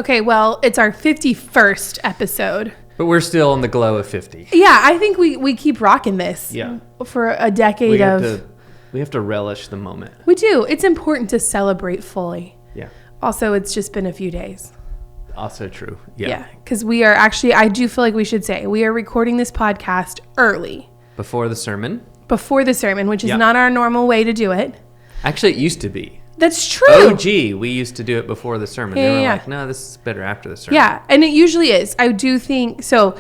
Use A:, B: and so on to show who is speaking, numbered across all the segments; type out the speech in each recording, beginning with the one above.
A: Okay, well, it's our 51st episode.
B: But we're still in the glow of 50.
A: Yeah, I think we keep rocking this for a decade
B: We have to relish the moment.
A: We do. It's important to celebrate fully.
B: Yeah.
A: Also, it's just been a few days.
B: Also true. Yeah.
A: Because we are actually, I do feel like we should say, we are recording this podcast early.
B: Before the sermon,
A: which is not our normal way to do it.
B: Actually, it used to be.
A: That's true.
B: We used to do it before the sermon. They were like, no, this is better after the sermon.
A: Yeah, and it usually is. I do think, so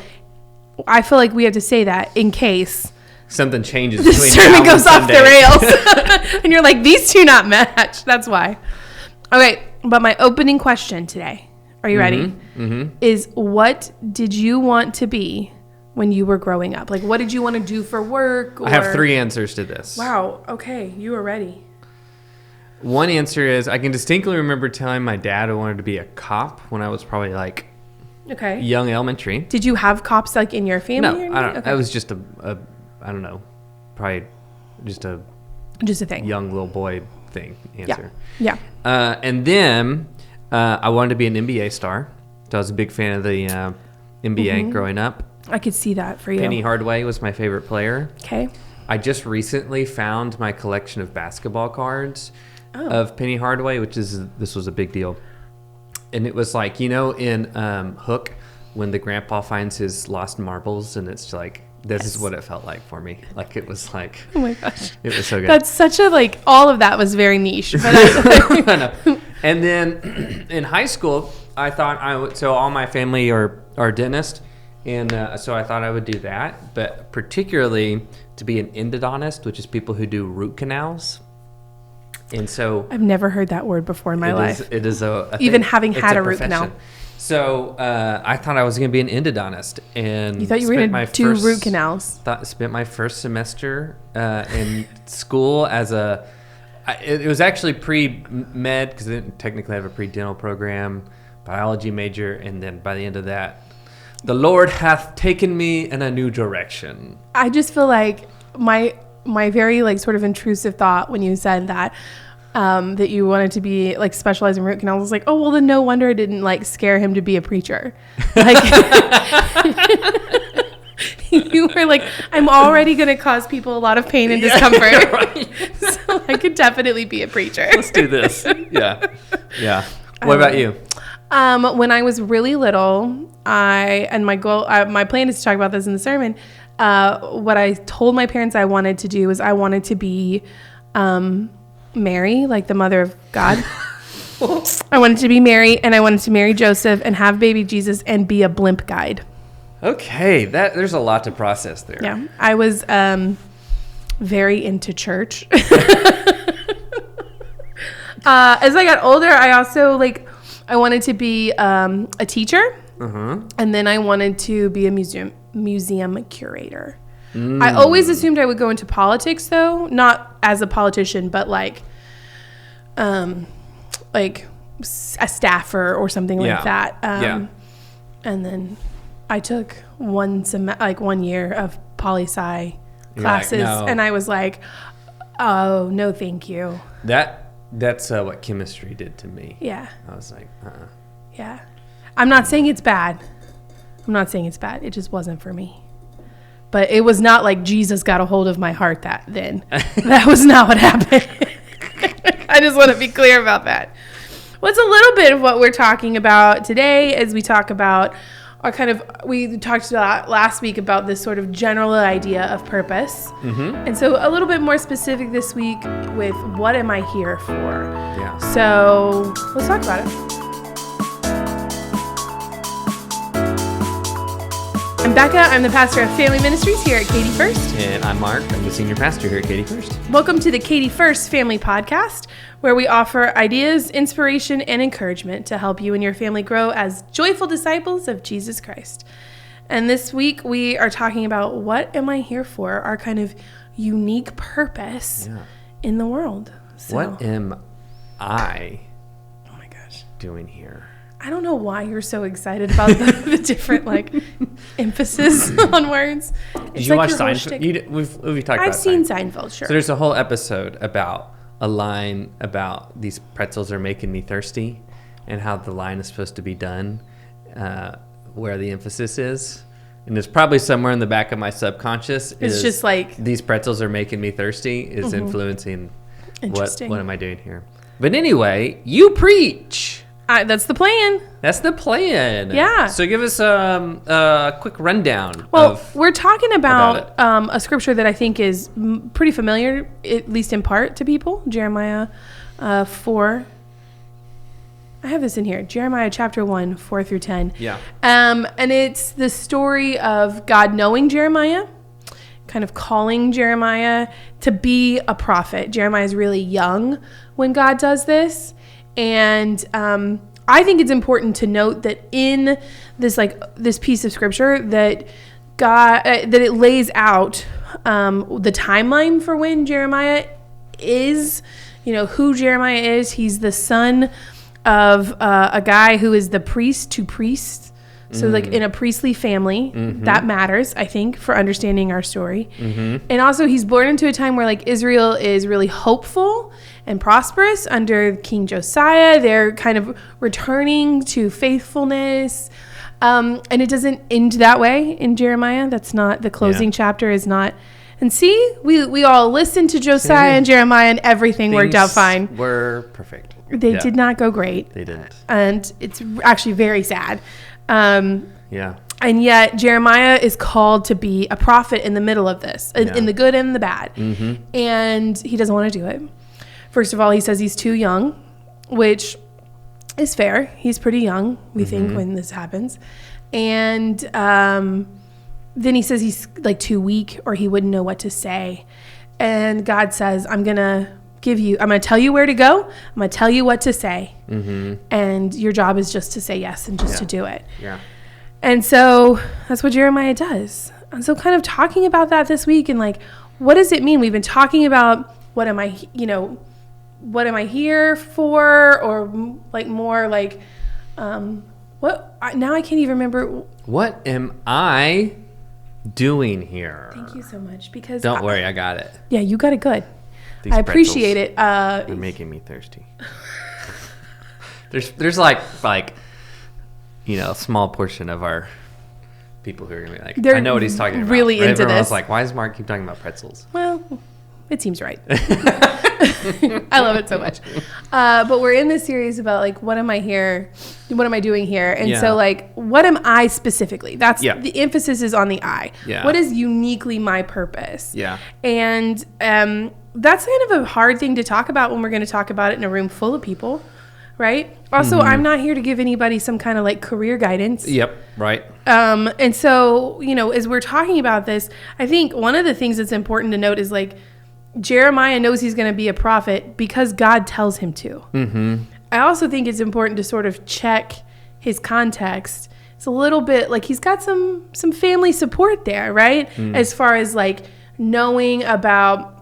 A: I feel like we have to say that in case
B: something changes.
A: The sermon goes off the rails. And you're like, these two not match. That's why. Okay, but my opening question today, are you ready? Mm-hmm. Is what did you want to be when you were growing up? Like, what did you want to do for work?
B: I have 3 answers to this.
A: Wow. Okay, you are ready.
B: One answer is I can distinctly remember telling my dad I wanted to be a cop when I was probably like young elementary.
A: Did you have cops like in your family?
B: No, I don't. Okay. I was just I don't know, probably just a
A: thing.
B: Young little boy thing answer.
A: Yeah.
B: And then I wanted to be an NBA star. So I was a big fan of the NBA growing up.
A: I could see that for you.
B: Penny Hardaway was my favorite player.
A: Okay.
B: I just recently found my collection of basketball cards of Penny Hardaway, this was a big deal. And it was like, in Hook, when the grandpa finds his lost marbles, and it's like, this is what it felt like for me. Like, it was like,
A: oh my gosh,
B: it was so good.
A: That's such a, all of that was very niche. But
B: I know. And then in high school, I thought so all my family are dentists. And so I thought I would do that, but particularly to be an endodontist, which is people who do root canals. And so
A: I've never heard that word before in my life.
B: It is a
A: even having had a root canal.
B: So I thought I was going to be an endodontist, and
A: you thought you were going to do root canals.
B: Spent my first semester in school as it was actually pre-med because I didn't technically have a pre-dental program, biology major, and then by the end of that, the Lord hath taken me in a new direction.
A: I just feel like my very sort of intrusive thought when you said that that you wanted to be specialize in root canals, I was like, oh well, then no wonder it didn't scare him to be a preacher. You were like, I'm already going to cause people a lot of pain and discomfort.
B: Yeah, right.
A: So I could definitely be a preacher.
B: Let's do this. Yeah. What about you?
A: When I was really little, my plan is to talk about this in the sermon. What I told my parents I wanted to do is I wanted to be Mary, like the mother of God. I wanted to be Mary, and I wanted to marry Joseph and have baby Jesus and be a blimp guide.
B: Okay, there's a lot to process there.
A: Yeah, I was very into church. As I got older, I also I wanted to be a teacher, and then I wanted to be a museum curator. I always assumed I would go into politics, though, not as a politician, but a staffer or something like that. And then I took 1 year of poli-sci classes, and I was like, oh, no, thank you.
B: That's what chemistry did to me.
A: Yeah.
B: I was like,
A: Yeah. I'm not saying it's bad. It just wasn't for me. But it was not like Jesus got a hold of my heart then. That was not what happened. I just want to be clear about that. What's a little bit of what we're talking about today as we talk about we talked about last week about this sort of general idea of purpose. Mm-hmm. And so a little bit more specific this week with what am I here for?
B: Yeah.
A: So let's talk about it. I'm Becca. I'm the pastor of Family Ministries here at Katy First.
B: And I'm Mark. I'm the senior pastor here at Katy First.
A: Welcome to the Katy First Family Podcast, where we offer ideas, inspiration, and encouragement to help you and your family grow as joyful disciples of Jesus Christ. And this week we are talking about what am I here for, our kind of unique purpose in the world. So,
B: what am I
A: doing here? I don't know why you're so excited about the different emphasis on words.
B: Did you watch Seinfeld? We've talked about
A: I've seen Seinfeld, sure.
B: So there's a whole episode about a line about these pretzels are making me thirsty. and how the line is supposed to be done, where the emphasis is. And it's probably somewhere in the back of my subconscious.
A: It's just like,
B: these pretzels are making me thirsty is influencing what am I doing here. But anyway, you preach.
A: That's the plan.
B: That's the plan.
A: Yeah.
B: So give us a quick rundown.
A: Well, we're talking about a scripture that I think is pretty familiar, at least in part, to people. Jeremiah 4. I have this in here. Jeremiah chapter 1, 4 through 10.
B: Yeah.
A: And it's the story of God knowing Jeremiah, kind of calling Jeremiah to be a prophet. Jeremiah is really young when God does this. And I think it's important to note that in this piece of scripture that God that it lays out the timeline for when Jeremiah is, who Jeremiah is. He's the son of a guy who is the priest to priests. So like in a priestly family, that matters, I think, for understanding our story. And also he's born into a time where like Israel is really hopeful and prosperous under King Josiah. They're kind of returning to faithfulness. And it doesn't end that way in Jeremiah. That's not, the closing chapter is not. And see, we all listened to Josiah and Jeremiah and everything worked out fine.
B: Were perfect.
A: They did not go great.
B: They didn't.
A: And it's actually very sad. And yet Jeremiah is called to be a prophet in the middle of this, in the good and the bad. And he doesn't want to do it. First of all, he says he's too young, which is fair. He's pretty young, we think, when this happens. And then he says he's like too weak or he wouldn't know what to say. And God says, I'm going to tell you where to go. I'm going to tell you what to say. And your job is just to say yes and just to do it. And so that's what Jeremiah does. And so kind of talking about that this week and like, what does it mean? We've been talking about what am I here for? Or like more like, now I can't even remember.
B: What am I doing here?
A: Thank you so much. Because
B: don't worry, I got it.
A: Yeah, you got it good.
B: These
A: I appreciate it.
B: They're making me thirsty. There's like a small portion of our people who are gonna be like, I know what he's talking about.
A: Really into
B: Everyone's
A: this.
B: like, why does Mark keep talking about pretzels?
A: Well, it seems right. I love it so much. But we're in this series about like, what am I here? What am I doing here? And so like, what am I specifically? That's the emphasis is on the I. What is uniquely my purpose? And that's kind of a hard thing to talk about when we're going to talk about it in a room full of people, right? Also, I'm not here to give anybody some kind of like career guidance.
B: Right.
A: And so, as we're talking about this, I think one of the things that's important to note is like, Jeremiah knows he's going to be a prophet because God tells him to. I also think it's important to sort of check his context. It's a little bit like he's got some family support there, right? As far as like knowing about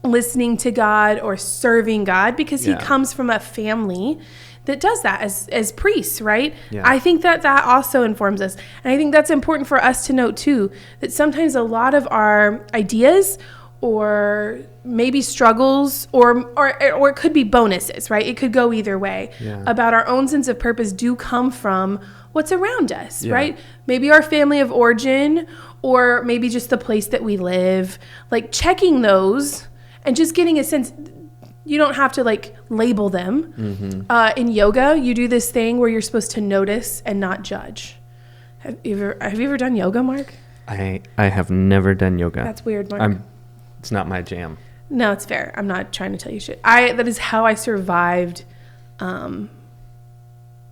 A: listening to God or serving God, because he comes from a family that does that as priests, right? I think that also informs us. And I think that's important for us to note too, that sometimes a lot of our ideas or maybe struggles or it could be bonuses, right? It could go either way. About our own sense of purpose do come from what's around us, right? Maybe our family of origin or maybe just the place that we live, like checking those and just getting a sense. You don't have to like label them. In yoga, you do this thing where you're supposed to notice and not judge. Have you ever done yoga, Mark?
B: I have never done yoga.
A: That's weird, Mark.
B: It's not my jam.
A: No, it's fair. I'm not trying to tell you shit. That is how I survived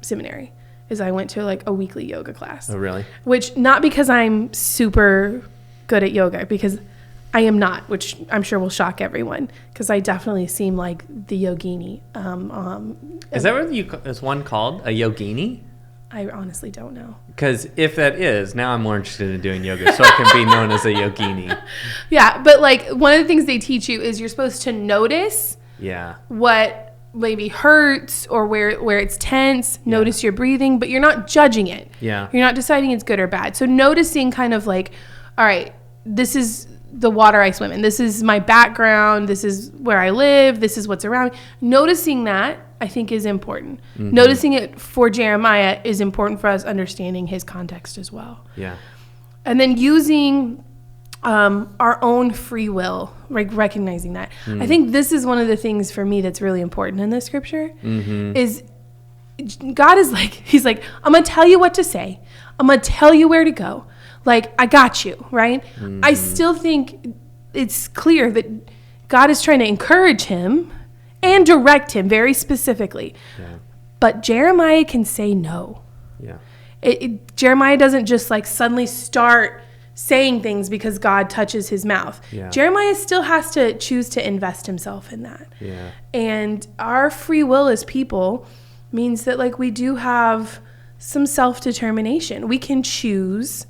A: seminary. Is I went to like a weekly yoga class.
B: Oh, really?
A: Which not because I'm super good at yoga, because I am not, which I'm sure will shock everyone, because I definitely seem like the yogini.
B: Is that what is one called? A yogini?
A: I honestly don't know.
B: Because if that is, now I'm more interested in doing yoga, so I can be known as a yogini.
A: Yeah, but like one of the things they teach you is you're supposed to notice what maybe hurts or where it's tense, notice your breathing, but you're not judging it. You're not deciding it's good or bad. So noticing kind of like, all right, this is the water I swim in. This is my background. This is where I live. This is what's around me. Noticing that, I think is important. Noticing it for Jeremiah is important for us understanding his context as well.
B: Yeah.
A: And then using our own free will, like recognizing that. I think this is one of the things for me that's really important in this scripture is God is like, he's like, I'm going to tell you what to say. I'm going to tell you where to go. Like, I got you, right? I still think it's clear that God is trying to encourage him and direct him very specifically. Yeah. But Jeremiah can say no. Yeah. Jeremiah doesn't just like suddenly start saying things because God touches his mouth. Yeah. Jeremiah still has to choose to invest himself in that. Yeah. And our free will as people means that like we do have some self-determination. We can choose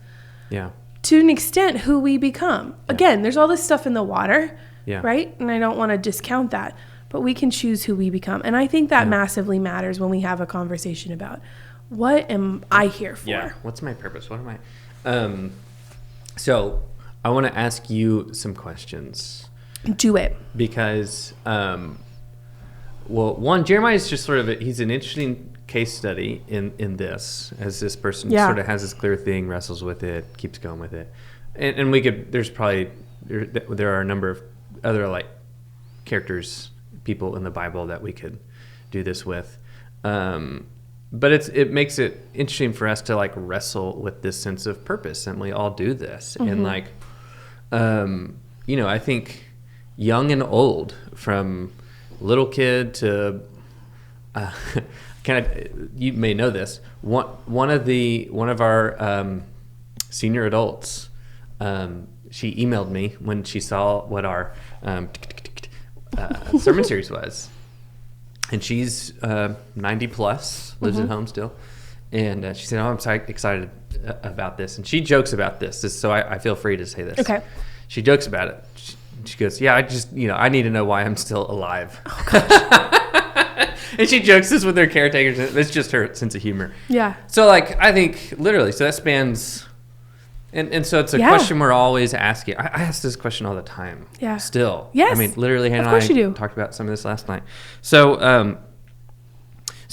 A: to an extent who we become. Yeah. Again, there's all this stuff in the water, right? And I don't want to discount that, but we can choose who we become. And I think that massively matters when we have a conversation about what am I here for?
B: Yeah. What's my purpose? What am I? So I want to ask you some questions.
A: Do it.
B: Because, well, one, Jeremiah is just sort of, he's an interesting case study in this, as this person sort of has this clear thing, wrestles with it, keeps going with it. And we could, there are a number of other like characters, people in the Bible that we could do this with. But it makes it interesting for us to like wrestle with this sense of purpose, and we all do this. And like, I think young and old, from little kid to, you may know this. One of our senior adults, she emailed me when she saw what our sermon series was. And she's 90 plus, lives at home still. And she said, I'm so excited about this. And she jokes about this, so I feel free to say this.
A: Okay.
B: She jokes about it. She goes, yeah, I need to know why I'm still alive. Oh, gosh. And she jokes this with her caretakers. It's just her sense of humor. Yeah. So, like, I think literally, so that spans... And so it's a question we're always asking. I ask this question all the time. Yeah. Still. Yes. I mean, literally, Hannah and I talked about some of this last night. So,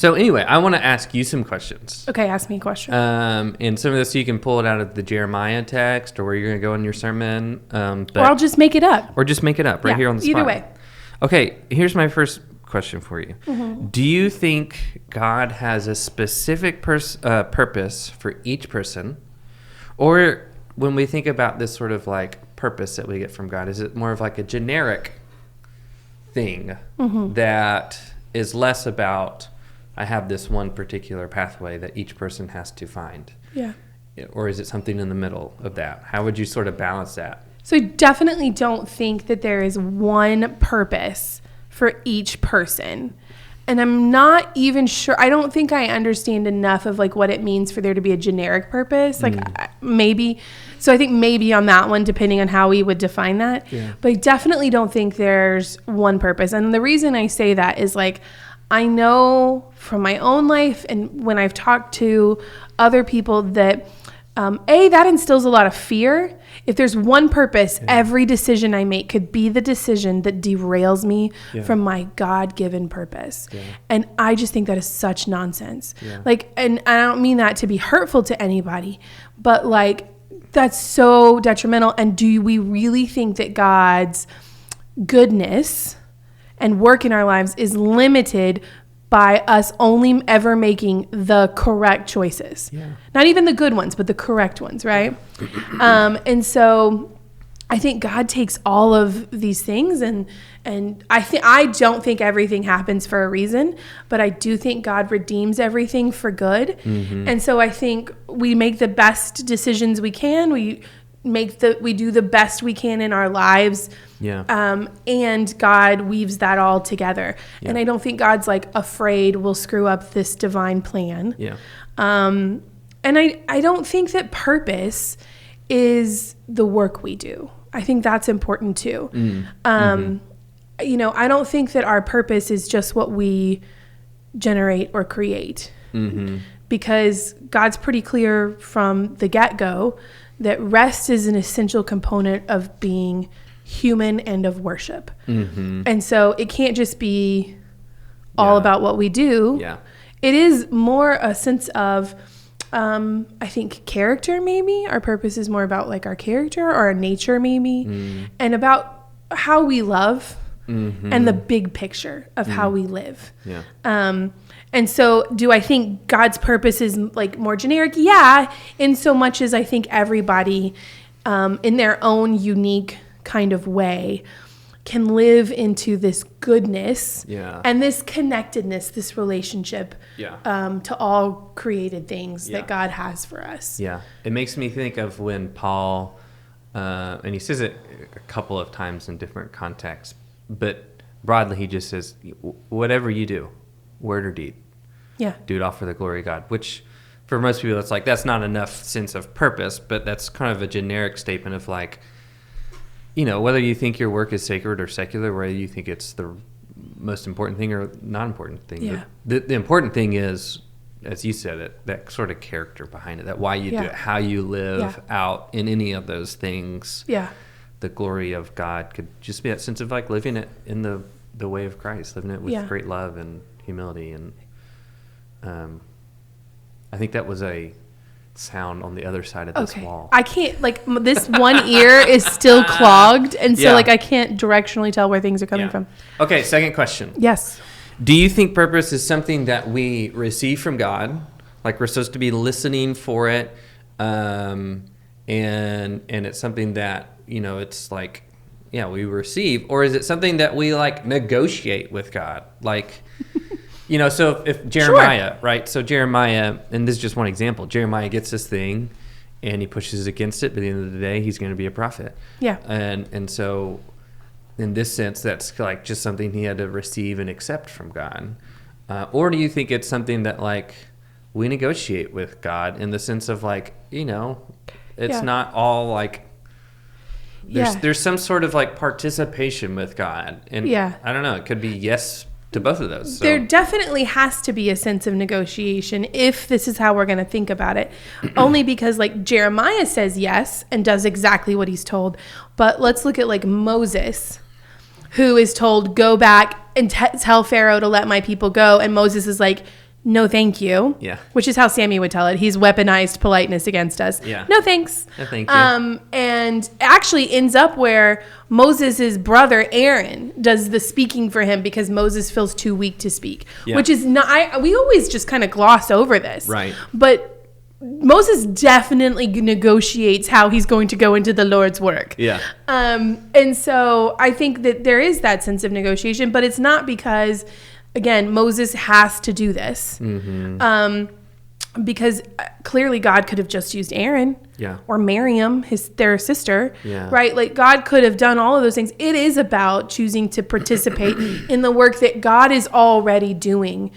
B: anyway, I want to ask you some questions.
A: Okay, ask me a question.
B: And some of this you can pull it out of the Jeremiah text, or where you're going to go in your sermon.
A: Or I'll just make it up.
B: Or just make it up right here on the spot.
A: Either way.
B: Okay, here's my first question for you. Do you think God has a specific purpose for each person, or when we think about this sort of like purpose that we get from God, is it more of like a generic thing that is less about, I have this one particular pathway that each person has to find? Yeah. Or is it something in the middle of that? How would you sort of balance that?
A: So I definitely don't think that there is one purpose for each person. And I'm not even sure, I don't think I understand enough of like what it means for there to be a generic purpose. Like maybe, so I think maybe on that one, depending on how we would define that. Yeah. But I definitely don't think there's one purpose. And the reason I say that is like, I know from my own life and when I've talked to other people that that instills a lot of fear. If there's one purpose, every decision I make could be the decision that derails me from my God-given purpose. Yeah. And I just think that is such nonsense. Yeah. Like, and I don't mean that to be hurtful to anybody, but like, that's so detrimental. And do we really think that God's goodness and work in our lives is limited by us only ever making the correct choices? Yeah. Not even the good ones, but the correct ones, right? And so I think God takes all of these things and I don't think everything happens for a reason, but I do think God redeems everything for good. And so I think we make the best decisions we can. We do the best we can in our lives. Yeah. And God weaves that all together. Yeah. And I don't think God's like afraid we'll screw up this divine plan. Yeah. And I don't think that purpose is the work we do. I think that's important too. I don't think that our purpose is just what we generate or create. Because God's pretty clear from the get-go that rest is an essential component of being human and of worship. And so it can't just be all about what we do.
B: Yeah.
A: It is more a sense of, I think, character maybe. Our purpose is more about like our character or our nature maybe, and about how we love and the big picture of how we live.
B: Yeah.
A: And so do I think God's purpose is like more generic? Yeah, in so much as I think everybody in their own unique kind of way can live into this goodness and this connectedness, this relationship to all created things that God has for us.
B: Yeah. It makes me think of when Paul, and he says it a couple of times in different contexts, but broadly he just says, whatever you do, word or deed, do it all for the glory of God, which for most people it's like, that's not enough sense of purpose, but that's kind of a generic statement of like, you know, whether you think your work is sacred or secular, whether you think it's the most important thing or not important thing.
A: Yeah.
B: The important thing is, as you said it, that sort of character behind it, that why you do it, how you live out in any of those things.
A: Yeah.
B: The glory of God could just be that sense of like living it in the way of Christ, living it with great love and humility. And I think that was a sound on the other side of this wall.
A: I can't, like, this one ear is still clogged, and so like I can't directionally tell where things are coming from.
B: Okay, second question.
A: Yes.
B: Do you think purpose is something that we receive from God, like we're supposed to be listening for it, and it's something that, you know, it's like, we receive, or is it something that we like negotiate with God, like you know, so if Jeremiah, right? So Jeremiah, and this is just one example, Jeremiah gets this thing and he pushes against it, but at the end of the day, he's going to be a prophet. Yeah. And so in this sense, that's like just something he had to receive and accept from God. Or do you think it's something that like we negotiate with God in the sense of like, you know, it's not all like, there's some sort of like participation with God. And I don't know, it could be yes to both of those. So.
A: There definitely has to be a sense of negotiation if this is how we're going to think about it. Only because like Jeremiah says yes and does exactly what he's told. But let's look at like Moses, who is told, go back and tell Pharaoh to let my people go. And Moses is like, no, thank you. Yeah. Which is how Sammy would tell it. He's weaponized politeness against us. Yeah. No, thanks.
B: No, thank you.
A: And actually ends up where Moses' brother Aaron does the speaking for him because Moses feels too weak to speak. Yeah. Which is not, we always just kind of gloss over this.
B: Right.
A: But Moses definitely negotiates how he's going to go into the Lord's work.
B: Yeah.
A: And so I think that there is that sense of negotiation, but it's not because, again, Moses has to do this. Mm-hmm. Because clearly God could have just used Aaron or Miriam, their sister, right? Like God could have done all of those things. It is about choosing to participate in the work that God is already doing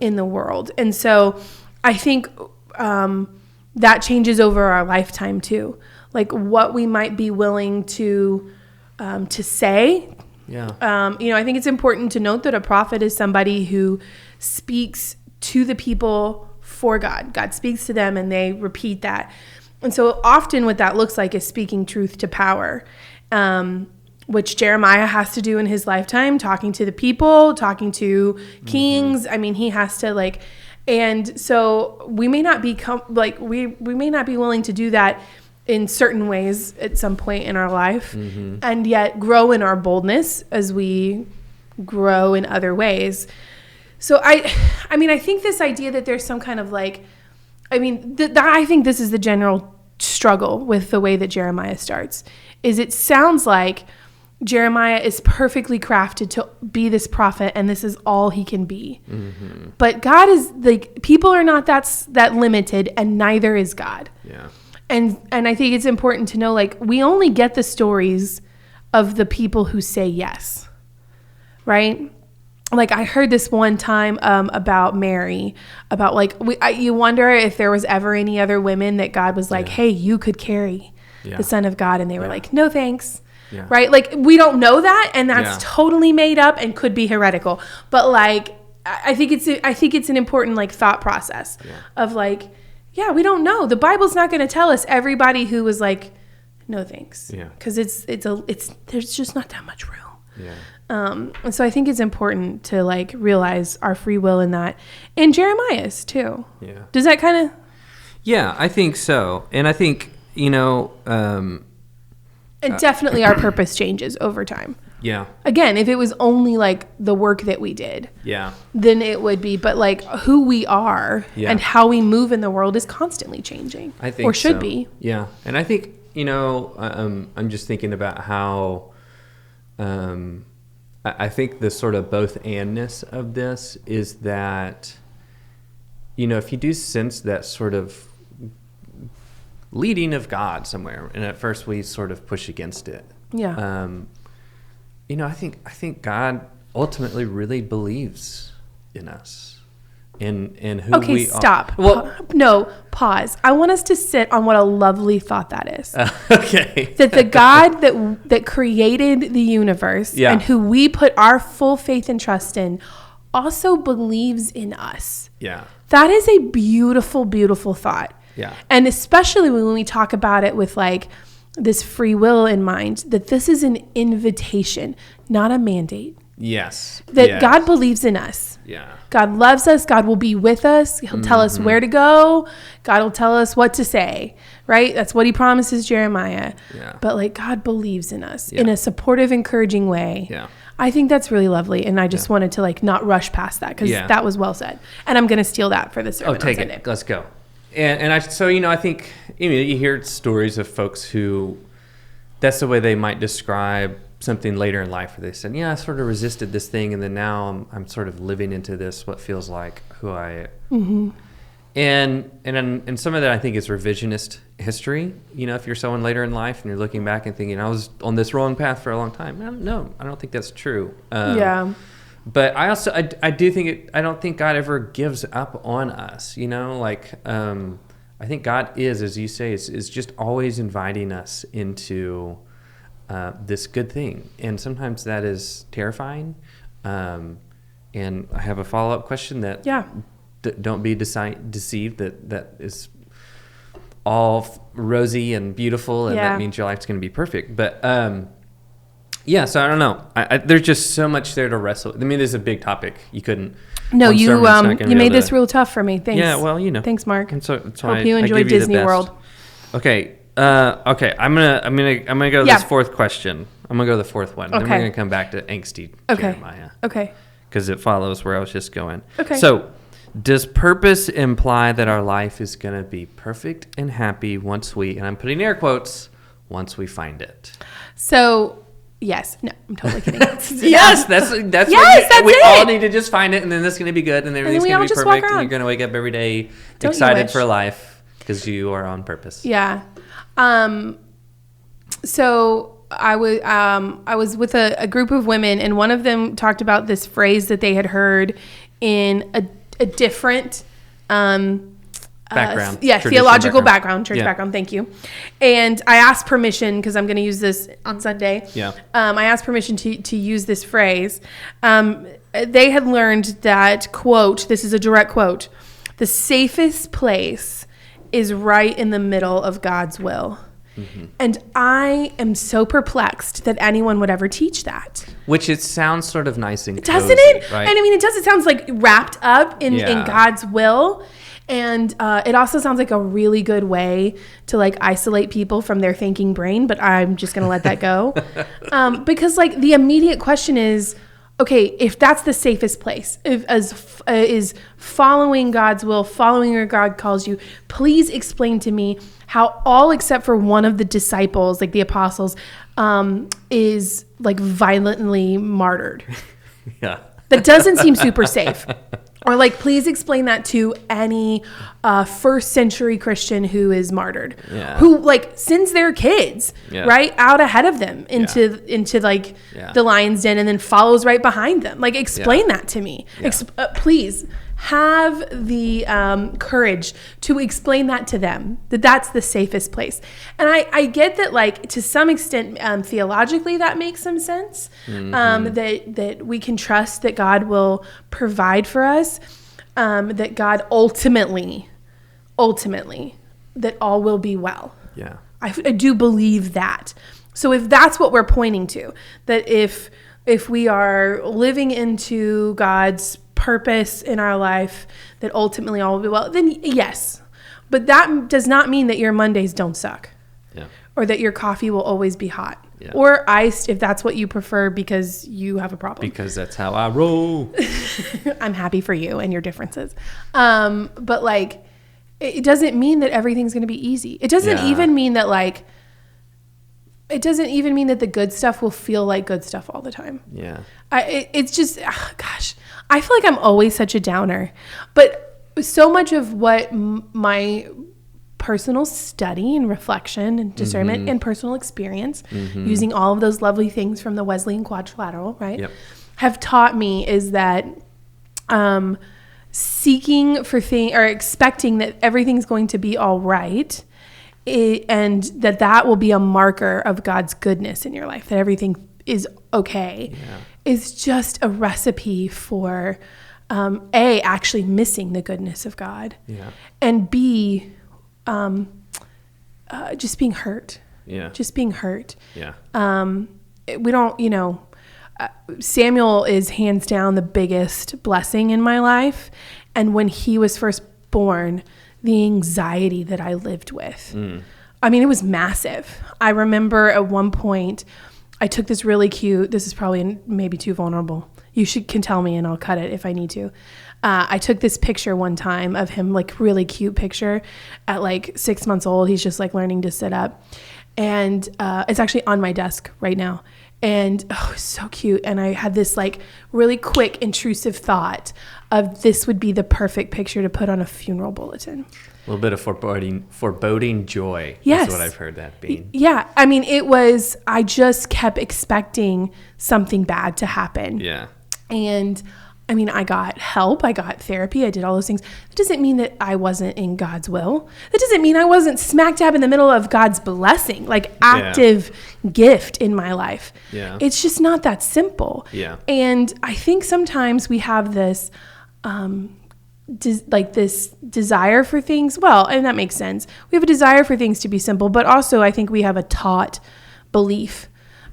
A: in the world. And so I think that changes over our lifetime too. Like what we might be willing to say. Yeah. You know, I think it's important to note that a prophet is somebody who speaks to the people for God. God speaks to them and they repeat that. And so often what that looks like is speaking truth to power, which Jeremiah has to do in his lifetime, talking to the people, talking to kings. I mean, he has to like, and so we may not be we may not be willing to do that in certain ways at some point in our life, and yet grow in our boldness as we grow in other ways. So I mean, I think this idea that there's some kind of like, I mean, I think this is the general struggle with the way that Jeremiah starts, is it sounds like Jeremiah is perfectly crafted to be this prophet and this is all he can be. Mm-hmm. But God is like, people are not that limited, and neither is God.
B: Yeah.
A: And I think it's important to know, like, we only get the stories of the people who say yes, right? Like I heard this one time about Mary, about like, you wonder if there was ever any other women that God was like, hey, you could carry the Son of God. And they were like, no, thanks. Yeah. Right? Like we don't know that. And that's totally made up and could be heretical. But like, I think it's an important like thought process of like, we don't know. The Bible's not going to tell us everybody who was like, no, thanks. Yeah. Cause there's just not that much room.
B: Yeah.
A: And so I think it's important to like realize our free will in that, and Jeremiah's too.
B: Yeah.
A: Does that kind of?
B: Yeah, I think so. And I think,
A: and definitely our purpose changes over time.
B: Yeah.
A: Again, if it was only like the work that we did,
B: Yeah.
A: then it would be, but like who we are and how we move in the world is constantly changing.
B: I think
A: or should
B: so.
A: be.
B: Yeah. And I think, I'm just thinking about how, I think the sort of both andness of this is that, if you do sense that sort of leading of God somewhere, and at first we sort of push against it.
A: Yeah.
B: I think God ultimately really believes in us, in who we are.
A: Okay, stop.
B: Well,
A: no, pause. I want us to sit on what a lovely thought that is.
B: Okay.
A: That the God that created the universe and who we put our full faith and trust in also believes in us.
B: Yeah.
A: That is a beautiful, beautiful thought.
B: Yeah.
A: And especially when we talk about it with like this free will in mind, that this is an invitation, not a mandate.
B: Yes.
A: That God believes in us.
B: Yeah.
A: God loves us. God will be with us. He'll tell us where to go. God will tell us what to say, right? That's what he promises Jeremiah.
B: Yeah.
A: But like God believes in us in a supportive, encouraging way.
B: Yeah.
A: I think that's really lovely. And I just wanted to like not rush past that because that was well said. And I'm going to steal that for the sermon.
B: Oh, take
A: on Sunday.
B: it. Let's go. And I think, you hear stories of folks who, that's the way they might describe something later in life where they said, I sort of resisted this thing. And then now I'm sort of living into this, what feels like who I am. And some of that I think is revisionist history. If you're someone later in life and you're looking back and thinking, I was on this wrong path for a long time. No, I don't think that's true. But I also, I do think I don't think God ever gives up on us, I think God is, as you say, is just always inviting us into this good thing. And sometimes that is terrifying. And I have a follow-up question that don't be deceived that is all rosy and beautiful and that means your life's going to be perfect. But so I don't know. There's just so much there to wrestle. I mean, this is a big topic. You couldn't.
A: No, you made this real tough for me. Thanks.
B: Yeah, well,
A: Thanks, Mark.
B: And so
A: hope you enjoyed Disney World.
B: Okay. I'm gonna go to this fourth question. I'm gonna go to the fourth one.
A: Okay.
B: Then we're gonna come back to angsty Jeremiah.
A: Okay.
B: Because it follows where I was just going.
A: Okay.
B: So, does purpose imply that our life is gonna be perfect and happy once we, and I'm putting air quotes, once we find it?
A: So. Yes. No, I'm totally kidding.
B: Yes, that's we all need to just find it, and then it's going to be good, and everything's going to be perfect, and you're going to wake up every day excited for life because you are on purpose.
A: Yeah. So I was with a group of women, and one of them talked about this phrase that they had heard in a different
B: background.
A: Theological background, church background. Thank you. And I asked permission because I'm going to use this on Sunday.
B: Yeah.
A: I asked permission to use this phrase. They had learned that, quote, this is a direct quote, the safest place is right in the middle of God's will. Mm-hmm. And I am so perplexed that anyone would ever teach that.
B: Which it sounds sort of nice and cozy,
A: doesn't it?
B: Right?
A: And I mean, it does. It sounds like wrapped up in God's will. And it also sounds like a really good way to like isolate people from their thinking brain, but I'm just going to let that go. Because like the immediate question is, okay, if that's the safest place, is following God's will, following where God calls you, please explain to me how all except for one of the disciples, like the apostles, is like violently martyred.
B: Yeah.
A: That doesn't seem super safe. Or like, please explain that to any first century Christian who is martyred, who like sends their kids right out ahead of them into like the lion's den and then follows right behind them. Like, explain that to me. Please have the courage to explain that to them, that that's the safest place. And I get that, like, to some extent, theologically, that makes some sense, that we can trust that God will provide for us, that God ultimately, that all will be well. Yeah, I do believe that. So if that's what we're pointing to, that if if we are living into God's purpose in our life, that ultimately all will be well, then yes. But that does not mean that your Mondays don't suck.
B: Yeah.
A: Or that your coffee will always be hot.
B: Yeah.
A: Or iced if that's what you prefer because you have a problem.
B: Because that's how I roll.
A: I'm happy for you and your differences. But like, it doesn't mean that everything's going to be easy. It doesn't even mean that like, it doesn't even mean that the good stuff will feel like good stuff all the time.
B: Yeah.
A: It's just, gosh, I feel like I'm always such a downer. But so much of what my personal study and reflection and discernment and personal experience, using all of those lovely things from the Wesleyan Quadrilateral, right, have taught me is that seeking for things or expecting that everything's going to be all right, and that will be a marker of God's goodness in your life, that everything is okay, is just a recipe for A, actually missing the goodness of God, and B, just being hurt. Just being hurt. We don't, Samuel is hands down the biggest blessing in my life. And when he was first born, the anxiety that I lived with, I mean, it was massive. I remember at one point, I took this really cute, this is probably maybe too vulnerable. You can tell me and I'll cut it if I need to. I took this picture one time of him, like really cute picture at like 6 months old. He's just like learning to sit up. And it's actually on my desk right now. And oh, it's so cute. And I had this like really quick intrusive thought of this would be the perfect picture to put on a funeral bulletin.
B: A little bit of foreboding joy.
A: Yes.
B: Is what I've heard that being.
A: Yeah. I mean, I just kept expecting something bad to happen.
B: Yeah.
A: And I mean, I got help, I got therapy, I did all those things. That doesn't mean that I wasn't in God's will. That doesn't mean I wasn't smack dab in the middle of God's blessing, like active gift in my life.
B: Yeah.
A: It's just not that simple.
B: Yeah.
A: And I think sometimes we have this, this desire for things. Well, and that makes sense. We have a desire for things to be simple, but also I think we have a taught belief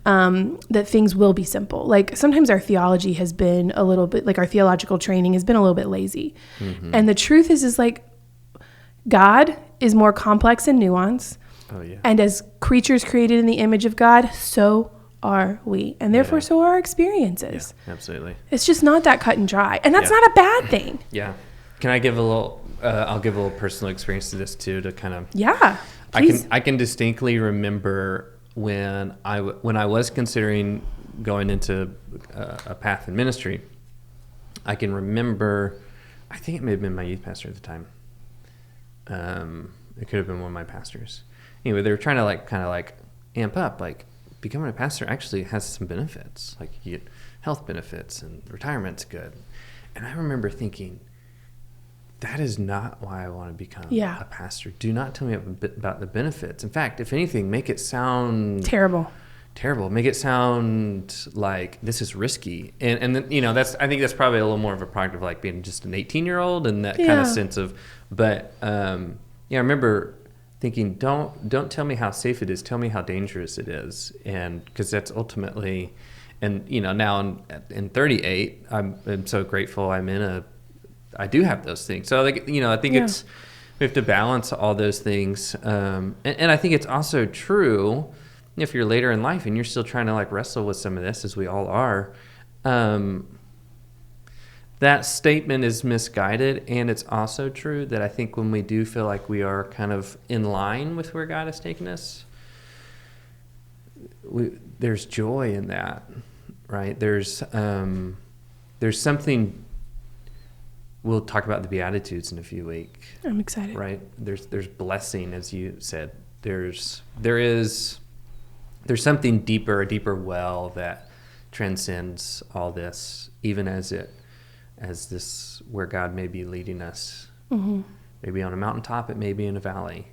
A: that things will be simple. Like sometimes our theology has been a little bit, like our theological training has been a little bit lazy. And the truth is like God is more complex and nuanced. Oh, yeah. And as creatures created in the image of God, so are we. And therefore so are our experiences.
B: Yeah, absolutely.
A: It's just not that cut and dry. And that's not a bad thing.
B: Yeah. Can I give a little, I'll give a little personal experience to this too, to kind of.
A: Yeah. Please.
B: I can distinctly remember when I was considering going into a path in ministry. I can remember, I think it may have been my youth pastor at the time. It could have been one of my pastors. Anyway, they were trying to kind of amp up, like becoming a pastor actually has some benefits. Like you get health benefits and retirement's good. And I remember thinking, that is not why I want to become a pastor. Do not tell me about the benefits. In fact, if anything, make it sound terrible. Make it sound like this is risky. And then, I think that's probably a little more of a product of like being just an 18-year-old and that kind of sense of, but I remember thinking, don't tell me how safe it is. Tell me how dangerous it is. And because that's ultimately, and now in 38, I'm so grateful I do have those things. So I think it's, we have to balance all those things. And I think it's also true if you're later in life and you're still trying to wrestle with some of this, as we all are, that statement is misguided. And it's also true that I think when we do feel like we are kind of in line with where God has taken us, there's joy in that, right? There's something. We'll talk about the Beatitudes in a few weeks.
A: I'm excited.
B: Right? There's blessing, as you said. There's something deeper, a deeper well that transcends all this, even as this where God may be leading us. Mm-hmm. Maybe on a mountaintop, it may be in a valley.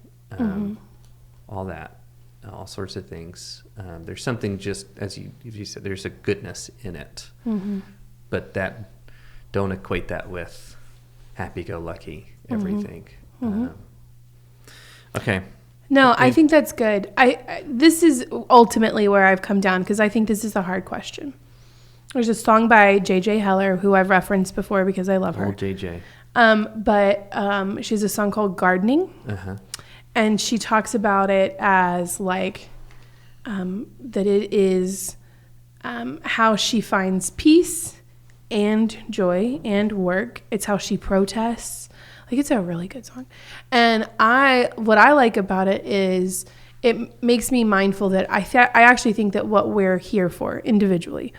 B: All that, all sorts of things. There's something just as you said. There's a goodness in it, but that don't equate that with happy-go-lucky everything. Okay.
A: No, I think that's good. This is ultimately where I've come down because I think this is the hard question. There's a song by J.J. Heller, who I've referenced before because I love her.
B: Old JJ.
A: But she has a song called Gardening.
B: Uh-huh.
A: And she talks about it as like that it is how she finds peace and joy and work. It's how she protests. Like, it's a really good song. And what I like about it is it makes me mindful that I actually think that what we're here for individually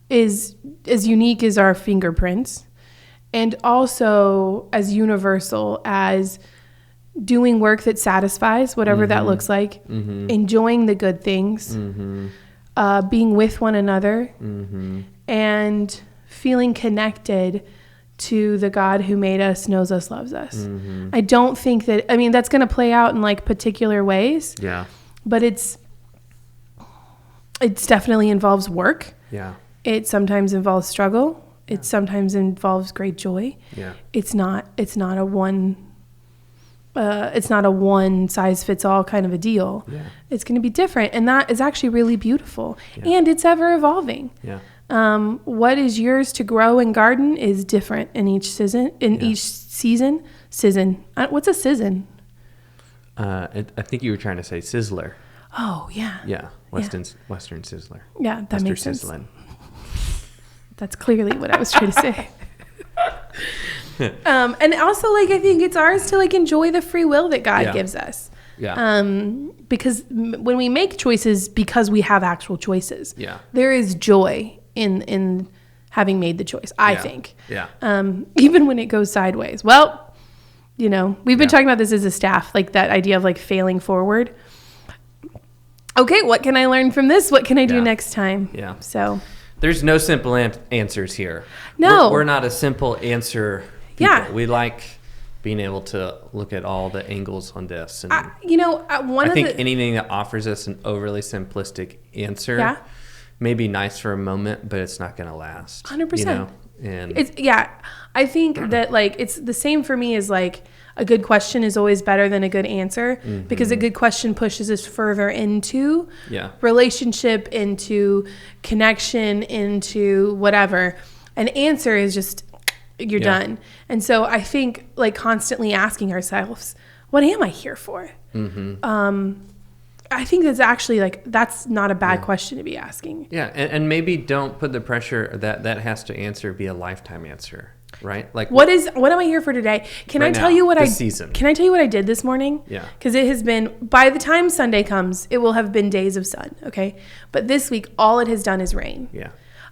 A: is as unique as our fingerprints, and also as universal as doing work that satisfies, whatever that looks like, enjoying the good things, being with one another, and feeling connected to the God who made us, knows us, loves us. I don't think that, I mean, that's going to play out in like particular ways.
B: Yeah.
A: But it's definitely involves work.
B: Yeah.
A: It sometimes involves struggle. It sometimes involves great joy.
B: Yeah.
A: It's not a one size fits all kind of a deal.
B: Yeah.
A: It's going to be different, and that is actually really beautiful.
B: Yeah.
A: And it's ever evolving.
B: Yeah.
A: What is yours to grow and garden is different in each season. Each season. What's a season?
B: I think you were trying to say sizzler.
A: Oh yeah.
B: Yeah. Western sizzler.
A: Yeah, that makes sense.
B: Sizzling.
A: That's clearly what I was trying to say. And also, like, I think it's ours to like enjoy the free will that God gives us.
B: Yeah.
A: Because when we make choices, because we have actual choices, there is joy in having made the choice, I think.
B: Yeah.
A: Even when it goes sideways. Well, you know, we've been talking about this as a staff, like that idea of like failing forward. Okay, what can I learn from this? What can I do next time?
B: Yeah.
A: So
B: there's no simple answers here.
A: No.
B: We're not a simple answer people.
A: Yeah.
B: We like being able to look at all the angles on this. And I think anything that offers us an overly simplistic answer may be nice for a moment, but it's not going to last.
A: 100%.
B: You know? And
A: I think that like it's the same for me as like a good question is always better than a good answer, because a good question pushes us further into relationship, into connection, into whatever. An answer is just you're done. And so I think like constantly asking ourselves, what am I here for? I think that's actually like, that's not a bad question to be asking.
B: Yeah. And maybe don't put the pressure that has to be a lifetime answer, right? Like
A: what am I here for today? Can I tell you what I did this morning?
B: Yeah.
A: Because it has been, by the time Sunday comes, it will have been days of sun. Okay. But this week, all it has done is rain.
B: Yeah.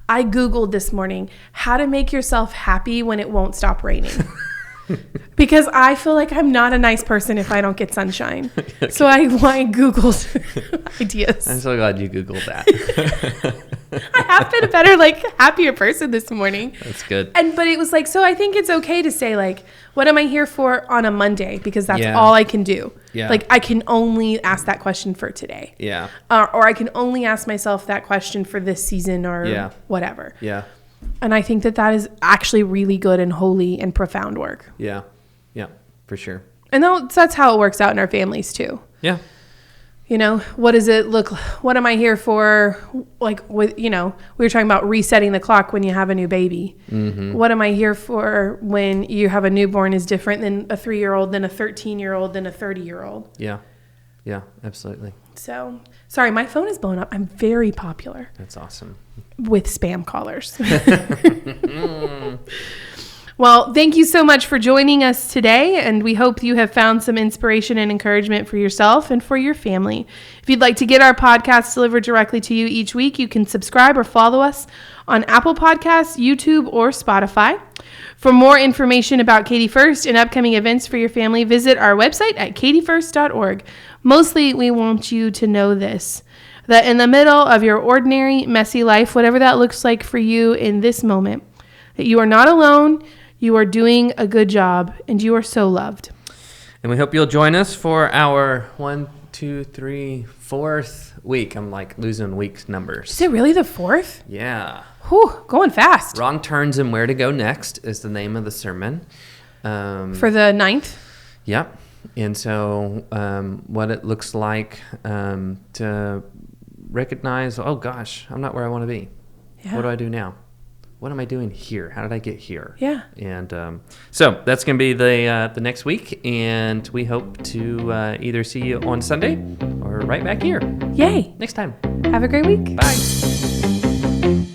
A: I Googled this morning how to make yourself happy when it won't stop raining. Because I feel like I'm not a nice person if I don't get sunshine. Okay. So I Googled ideas.
B: I'm so glad you Googled that.
A: I have been a better, like, happier person this morning.
B: That's good.
A: But it was like, so I think it's okay to say, like, what am I here for on a Monday? Because that's all I can do.
B: Yeah.
A: Like, I can only ask that question for today.
B: Yeah.
A: Or I can only ask myself that question for this season or whatever.
B: Yeah.
A: And I think that is actually really good and holy and profound work.
B: Yeah. Yeah, for sure.
A: And that's how it works out in our families too.
B: Yeah.
A: You know, what does it look, what am I here for? Like, with, you know, we were talking about resetting the clock when you have a new baby. What am I here for when you have a newborn is different than a 3-year-old, than a 13-year-old, than a 30-year-old.
B: Yeah. Yeah, absolutely.
A: So, sorry, my phone is blowing up. I'm very popular.
B: That's awesome.
A: With spam callers. Well, thank you so much for joining us today, and we hope you have found some inspiration and encouragement for yourself and for your family. If you'd like to get our podcast delivered directly to you each week, you can subscribe or follow us on Apple Podcasts, YouTube, or Spotify. For more information about Katy First and upcoming events for your family, visit our website at katyfirst.org. Mostly, we want you to know this, that in the middle of your ordinary, messy life, whatever that looks like for you in this moment, that you are not alone, you are doing a good job, and you are so loved.
B: And we hope you'll join us for our 4th week. I'm like losing week numbers.
A: Is it really the 4th?
B: Yeah.
A: Whew, going fast.
B: Wrong Turns and Where to Go Next is the name of the sermon.
A: For the 9th?
B: Yep. And so what it looks like to recognize, oh gosh, I'm not where I want to be. Yeah. What do I do now? what am I doing here? How did I get here?
A: Yeah.
B: And so that's going to be the next week, and we hope to either see you on Sunday or right back here.
A: Yay.
B: Next time.
A: Have a great week.
B: Bye.